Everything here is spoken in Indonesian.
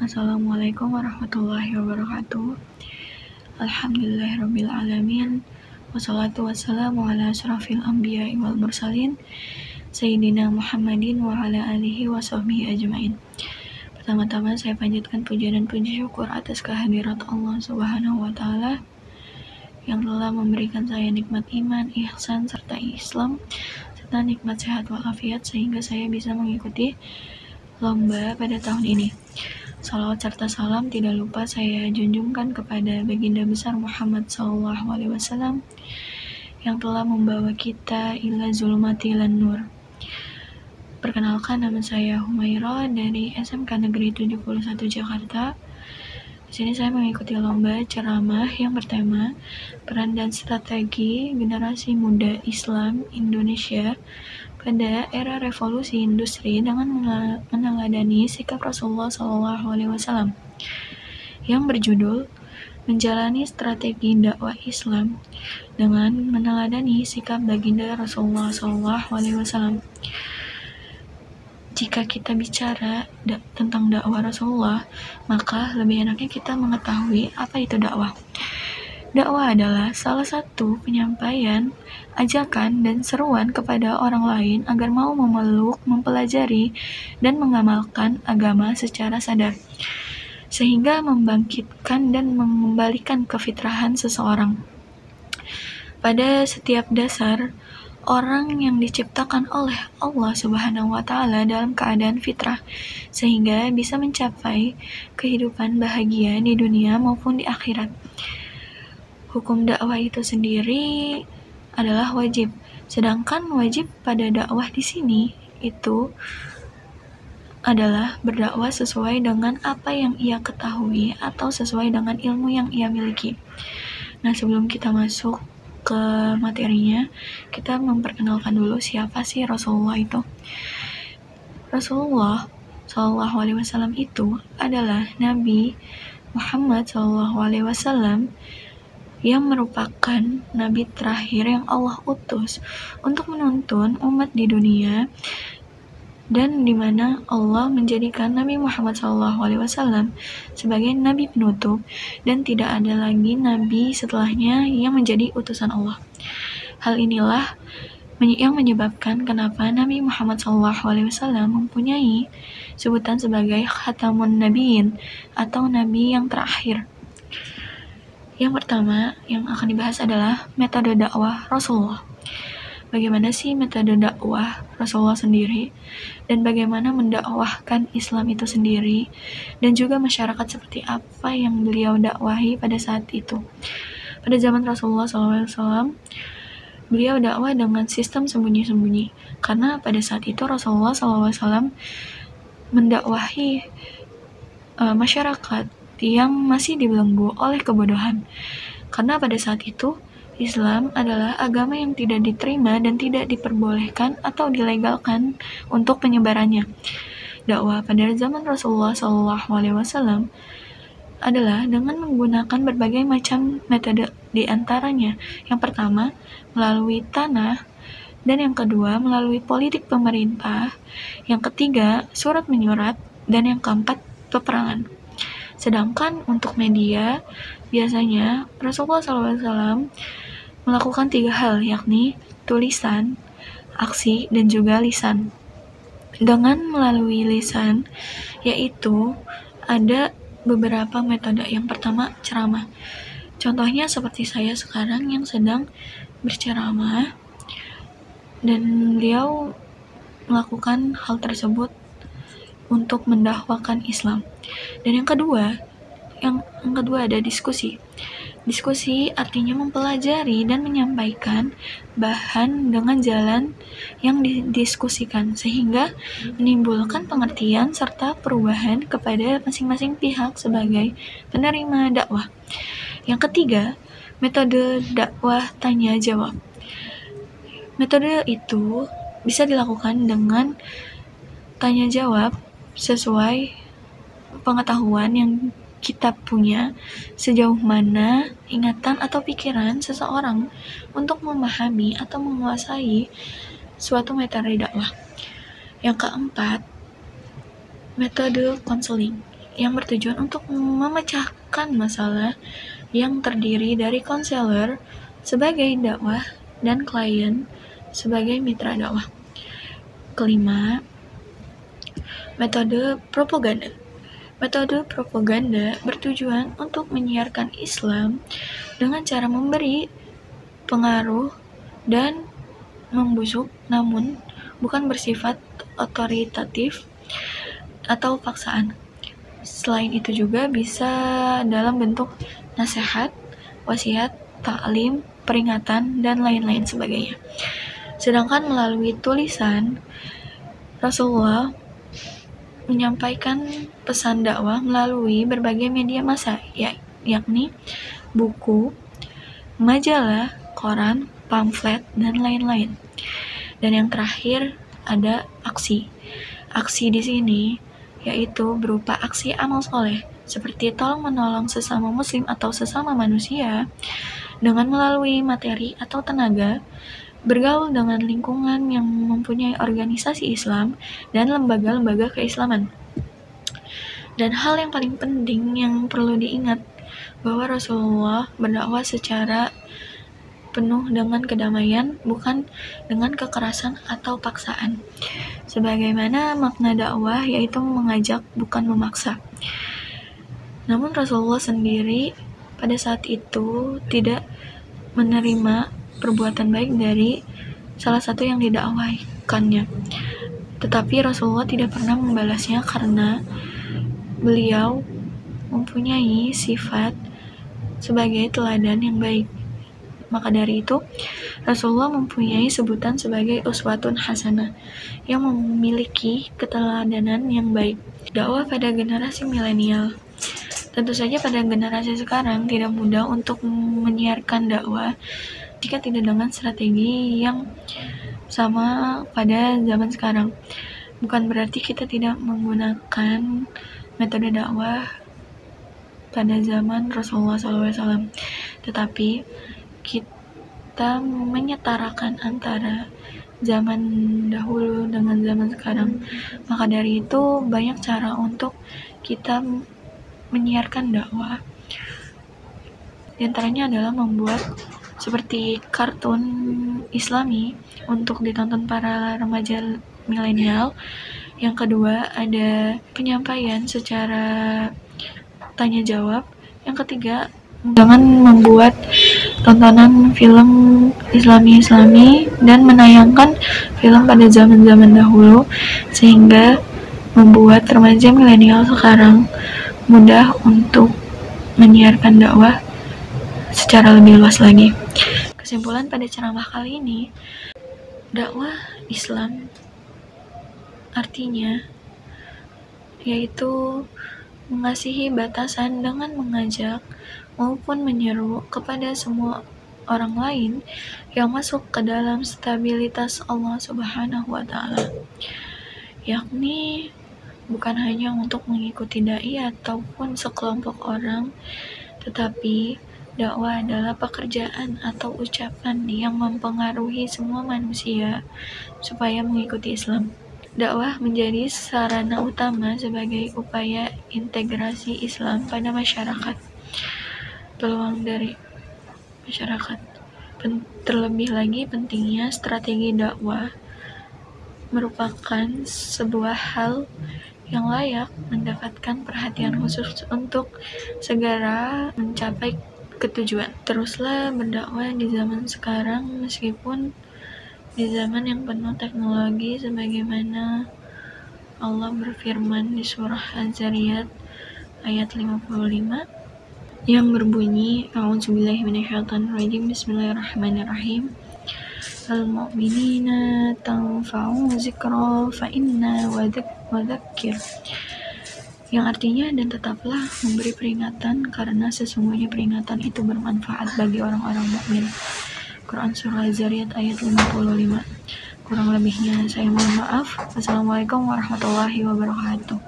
Assalamualaikum warahmatullahi wabarakatuh. Alhamdulillahirabbil alamin. Wassalatu wassalamu ala asyrafil anbiya'i wal mursalin Sayyidina Muhammadin wa ala alihi wa sahbihi ajmain. Pertama-tama saya panjatkan puja dan puji syukur atas kehadirat Allah Subhanahu wa taala yang telah memberikan saya nikmat iman, ihsan serta Islam serta nikmat sehat walafiat sehingga saya bisa mengikuti lomba pada tahun ini. Salawat serta salam tidak lupa saya junjungkan kepada baginda besar Muhammad SAW yang telah membawa kita ila zulmati lan nur. Perkenalkan, nama saya Humaira dari SMK Negeri 71 Jakarta. Di sini saya mengikuti lomba ceramah yang bertema peran dan strategi generasi muda Islam Indonesia pada era revolusi industri dengan meneladani sikap Rasulullah SAW yang berjudul menjalani strategi dakwah Islam dengan meneladani sikap baginda Rasulullah SAW. Jika kita bicara tentang dakwah Rasulullah, maka lebih enaknya kita mengetahui apa itu dakwah. Dakwah adalah salah satu penyampaian, ajakan, dan seruan kepada orang lain agar mau memeluk, mempelajari, dan mengamalkan agama secara sadar, sehingga membangkitkan dan mengembalikan kefitrahan seseorang. Pada setiap dasar, orang yang diciptakan oleh Allah Subhanahu wa taala dalam keadaan fitrah sehingga bisa mencapai kehidupan bahagia di dunia maupun di akhirat. Hukum dakwah itu sendiri adalah wajib. Sedangkan wajib pada dakwah di sini itu adalah berdakwah sesuai dengan apa yang ia ketahui atau sesuai dengan ilmu yang ia miliki. Nah, sebelum kita masuk ke materinya, kita memperkenalkan dulu siapa sih Rasulullah itu. Rasulullah SAW itu adalah Nabi Muhammad SAW yang merupakan Nabi terakhir yang Allah utus untuk menuntun umat di dunia, dan di mana Allah menjadikan Nabi Muhammad SAW sebagai Nabi penutup dan tidak ada lagi Nabi setelahnya yang menjadi utusan Allah. Hal inilah yang menyebabkan kenapa Nabi Muhammad SAW mempunyai sebutan sebagai Khatamun Nabiyyin atau Nabi yang terakhir. Yang pertama yang akan dibahas adalah metode dakwah Rasulullah. Bagaimana sih metode dakwah Rasulullah sendiri, dan bagaimana mendakwahkan Islam itu sendiri, dan juga masyarakat seperti apa yang beliau dakwahi pada saat itu. Pada zaman Rasulullah SAW, beliau dakwah dengan sistem sembunyi-sembunyi, karena pada saat itu Rasulullah SAW mendakwahi masyarakat yang masih dibelenggu oleh kebodohan, karena pada saat itu Islam adalah agama yang tidak diterima dan tidak diperbolehkan atau dilegalkan untuk penyebarannya. Dakwah pada zaman Rasulullah SAW adalah dengan menggunakan berbagai macam metode, di antaranya yang pertama melalui tanah, dan yang kedua melalui politik pemerintah, yang ketiga surat menyurat, dan yang keempat peperangan. Sedangkan untuk media, biasanya Rasulullah SAW melakukan 3 hal, yakni tulisan, aksi, dan juga lisan. Dengan melalui lisan, yaitu ada beberapa metode. Yang pertama, ceramah. Contohnya seperti saya sekarang yang sedang berceramah, dan beliau melakukan hal tersebut untuk mendakwakan Islam. Dan yang kedua ada diskusi. Diskusi artinya mempelajari dan menyampaikan bahan dengan jalan yang didiskusikan sehingga menimbulkan pengertian serta perubahan kepada masing-masing pihak sebagai penerima dakwah. Yang ketiga, metode dakwah tanya jawab. Metode itu bisa dilakukan dengan tanya jawab sesuai pengetahuan yang kita punya, sejauh mana ingatan atau pikiran seseorang untuk memahami atau menguasai suatu metode dakwah. Yang keempat, metode konseling, yang bertujuan untuk memecahkan masalah yang terdiri dari konselor sebagai dakwah dan klien sebagai mitra dakwah. Kelima, metode propaganda. Metode propaganda bertujuan untuk menyiarkan Islam dengan cara memberi pengaruh dan membusuk, namun bukan bersifat otoritatif atau paksaan. Selain itu juga bisa dalam bentuk nasihat, wasiat, taklim, peringatan, dan lain-lain sebagainya. Sedangkan melalui tulisan, Rasulullah menyampaikan pesan dakwah melalui berbagai media massa, yakni buku, majalah, koran, pamflet, dan lain-lain. Dan yang terakhir ada aksi. Aksi di sini yaitu berupa aksi amal soleh, seperti tolong menolong sesama muslim atau sesama manusia dengan melalui materi atau tenaga, bergaul dengan lingkungan yang mempunyai organisasi Islam dan lembaga-lembaga keislaman. Dan hal yang paling penting yang perlu diingat, bahwa Rasulullah berdakwah secara penuh dengan kedamaian, bukan dengan kekerasan atau paksaan. Sebagaimana makna dakwah yaitu mengajak, bukan memaksa. Namun Rasulullah sendiri pada saat itu tidak menerima perbuatan baik dari salah satu yang didakwakannya. Tetapi Rasulullah tidak pernah membalasnya karena beliau mempunyai sifat sebagai teladan yang baik. Maka dari itu, Rasulullah mempunyai sebutan sebagai uswatun hasanah, yang memiliki keteladanan yang baik. Dakwah pada generasi milenial. Tentu saja pada generasi sekarang tidak mudah untuk menyiarkan dakwah jika tidak dengan strategi yang sama pada zaman sekarang. Bukan berarti kita tidak menggunakan metode dakwah pada zaman Rasulullah SAW, tetapi kita menyetarakan antara zaman dahulu dengan zaman sekarang. Maka dari itu banyak cara untuk kita menyiarkan dakwah. Di antaranya adalah membuat seperti kartun Islami untuk ditonton para remaja milenial. Yang kedua ada penyampaian secara tanya jawab. Yang ketiga, jangan membuat tontonan film Islami dan menayangkan film pada zaman-zaman dahulu, sehingga membuat remaja milenial sekarang mudah untuk menyiarkan dakwah secara lebih luas lagi. Kesimpulan pada ceramah kali ini, dakwah Islam artinya yaitu mengasihi batasan dengan mengajak maupun menyeru kepada semua orang lain yang masuk ke dalam stabilitas Allah Subhanahu wa Ta'ala, yakni bukan hanya untuk mengikuti dai ataupun sekelompok orang, tetapi dakwah adalah pekerjaan atau ucapan yang mempengaruhi semua manusia supaya mengikuti Islam. Dakwah menjadi sarana utama sebagai upaya integrasi Islam pada masyarakat. Peluang dari masyarakat. Terlebih lagi pentingnya strategi dakwah merupakan sebuah hal yang layak mendapatkan perhatian khusus untuk segera mencapai ketujuan. Teruslah berdakwah di zaman sekarang meskipun di zaman yang penuh teknologi, sebagaimana Allah berfirman di surah Az-Zariyat ayat 55 yang berbunyi, A'udzubillahi minasyaitonirrajim, Bismillahirrahmanirrahim. Al-mu'minina tanfa'u zikra fa inna wadzakir, yang artinya, dan tetaplah memberi peringatan karena sesungguhnya peringatan itu bermanfaat bagi orang-orang mukmin. Quran Surah Az-Zariyat ayat 55. Kurang lebihnya saya mohon maaf. Wassalamualaikum warahmatullahi wabarakatuh.